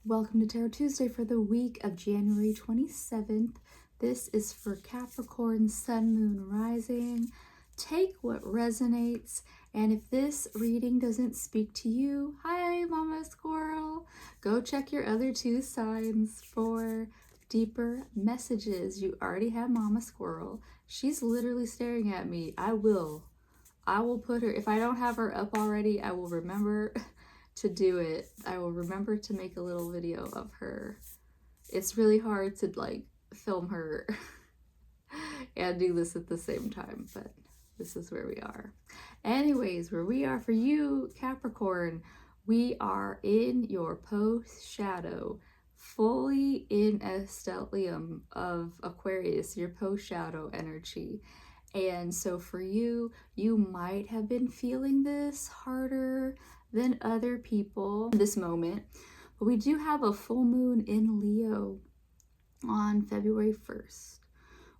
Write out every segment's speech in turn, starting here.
Welcome to Tarot Tuesday for the week of January 27th. This is for Capricorn, Sun, Moon, Rising. Take what resonates, and if this reading doesn't speak to you, hi Mama Squirrel, go check your other two signs for deeper messages. You already have Mama Squirrel. She's literally staring at me. I will put her, if I don't have her up already, I will remember to do it. I will remember to make a little video of her. It's really hard to like film her and do this at the same time, but this is where we are. Anyways, where we are for you, Capricorn, we are in your post-shadow, fully in a stellium of Aquarius, your post-shadow energy. And so for you, you might have been feeling this harder than other people in this moment, but we do have a full moon in Leo on February 1st.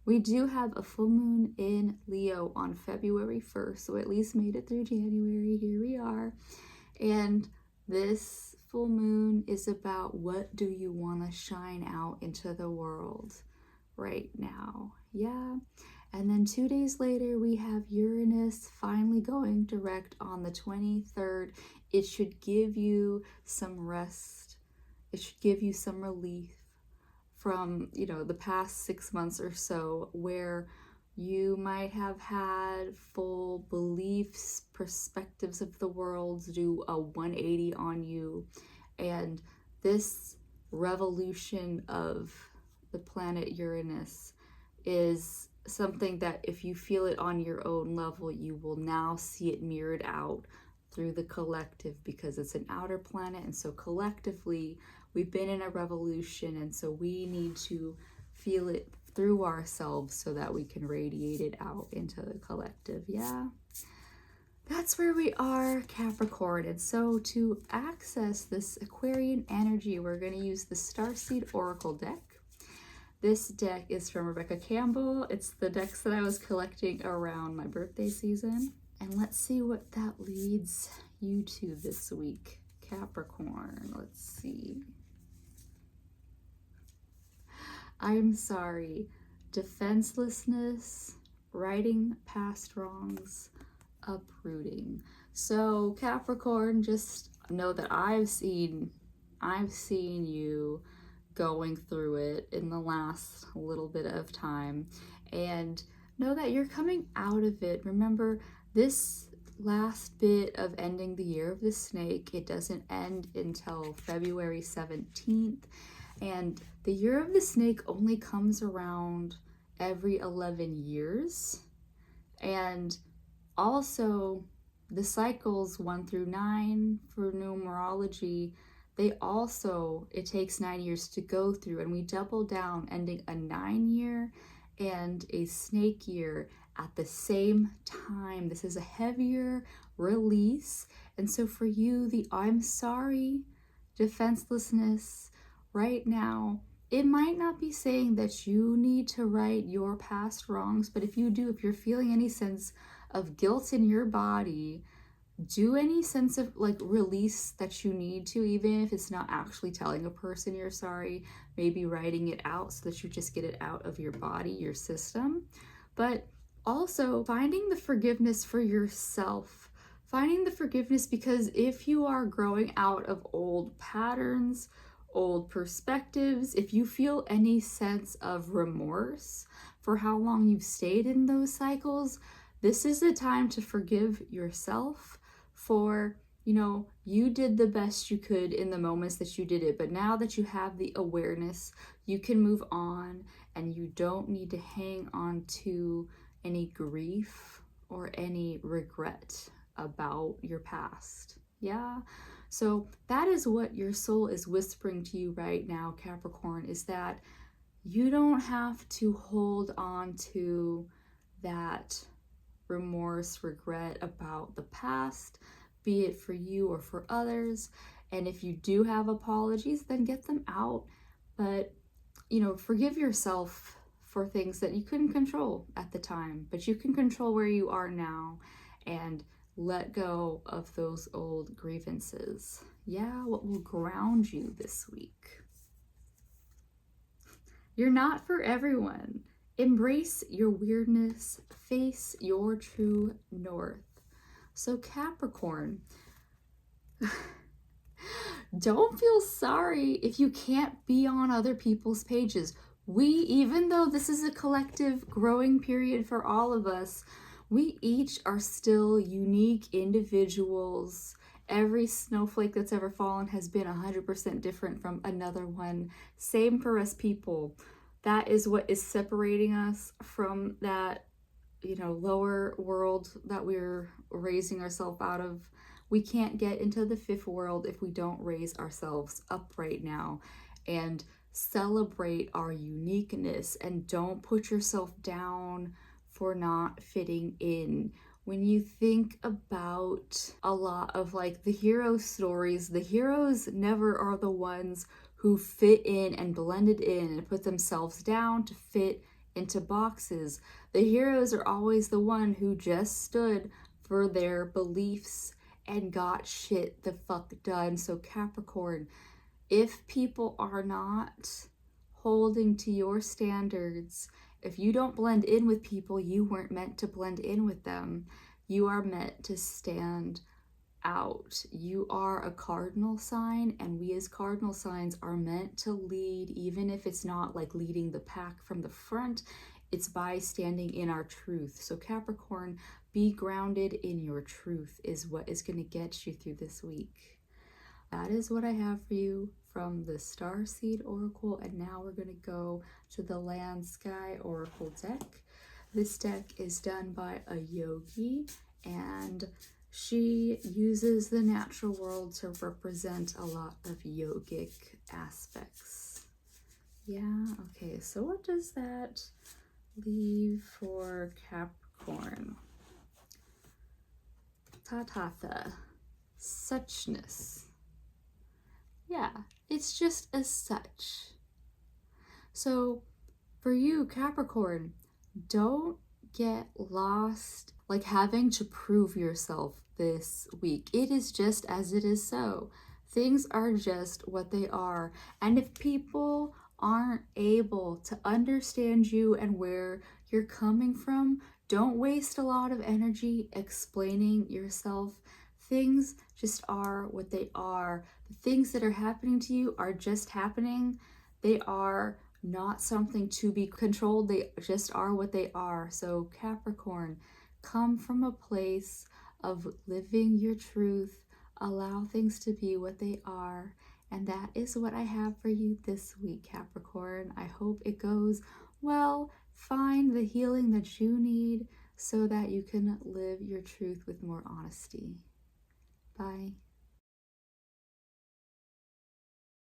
We do have a full moon in Leo on February 1st, so at least made it through January. Here we are. And this full moon is about what do you want to shine out into the world right now. Yeah. And then 2 days later, we have Uranus finally going direct on the 23rd. It should give you some rest. It should give you some relief from, the past 6 months or so where you might have had full beliefs, perspectives of the world do a 180 on you. And this revolution of the planet Uranus is something that if you feel it on your own level, you will now see it mirrored out through the collective, because it's an outer planet, and so collectively we've been in a revolution, and so we need to feel it through ourselves so that we can radiate it out into the collective. Yeah, that's where we are, Capricorn. And so to access this Aquarian energy, we're going to use the StarSeed Oracle deck. This deck is from Rebecca Campbell. It's the decks that I was collecting around my birthday season. And let's see what that leads you to this week, Capricorn. Let's see. I'm sorry. Defenselessness, righting past wrongs, uprooting. So Capricorn, just know that I've seen you going through it in the last little bit of time, and know that you're coming out of it. Remember, this last bit of ending the year of the snake, it doesn't end until February 17th, and the year of the snake only comes around every 11 years. And also the cycles 1 through 9 for numerology, it takes 9 years to go through, and we double down, ending a 9-year and a snake year at the same time. This is a heavier release. And so for you, the I'm sorry, defenselessness right now, it might not be saying that you need to right your past wrongs, but if you're feeling any sense of guilt in your body, do any sense of like release that you need to, even if it's not actually telling a person you're sorry, maybe writing it out so that you just get it out of your body, your system. But also finding the forgiveness for yourself, finding the forgiveness, because if you are growing out of old patterns, old perspectives, if you feel any sense of remorse for how long you've stayed in those cycles, this is the time to forgive yourself for, you did the best you could in the moments that you did it. But now that you have the awareness, you can move on, and you don't need to hang on to any grief or any regret about your past. Yeah. So that is what your soul is whispering to you right now, Capricorn, is that you don't have to hold on to that remorse, regret about the past, be it for you or for others. And if you do have apologies, then get them out. But, forgive yourself for things that you couldn't control at the time, but you can control where you are now, and let go of those old grievances. Yeah, what will ground you this week? You're not for everyone. Embrace your weirdness. Face your true north. So Capricorn, don't feel sorry if you can't be on other people's pages. Even though this is a collective growing period for all of us, we each are still unique individuals. Every snowflake that's ever fallen has been 100% different from another one. Same for us people. That is what is separating us from that, lower world that we're raising ourselves out of. We can't get into the fifth world if we don't raise ourselves up right now and celebrate our uniqueness, and don't put yourself down for not fitting in. When you think about a lot of like the hero stories, the heroes never are the ones who fit in and blended in and put themselves down to fit into boxes. The heroes are always the one who just stood for their beliefs and got shit the fuck done. So Capricorn, if people are not holding to your standards, if you don't blend in with people, you weren't meant to blend in with them. You are meant to stand out. You are a cardinal sign, and we as cardinal signs are meant to lead, even if it's not like leading the pack from the front. It's by standing in our truth. So Capricorn, be grounded in your truth is what is going to get you through this week. That is what I have for you from the StarSeed Oracle, and now we're going to go to the Land Sky Oracle deck. This deck is done by a yogi, and she uses the natural world to represent a lot of yogic aspects. Yeah, okay, so what does that leave for Capricorn? Tatatha, suchness. Yeah, it's just as such. So for you, Capricorn, don't get lost like having to prove yourself this week. It is just as it is so. Things are just what they are. And if people aren't able to understand you and where you're coming from, don't waste a lot of energy explaining yourself. Things just are what they are. The things that are happening to you are just happening. They are not something to be controlled. They just are what they are. So Capricorn, come from a place of living your truth. Allow things to be what they are. And that is what I have for you this week, Capricorn. I hope it goes well. Find the healing that you need so that you can live your truth with more honesty. Bye.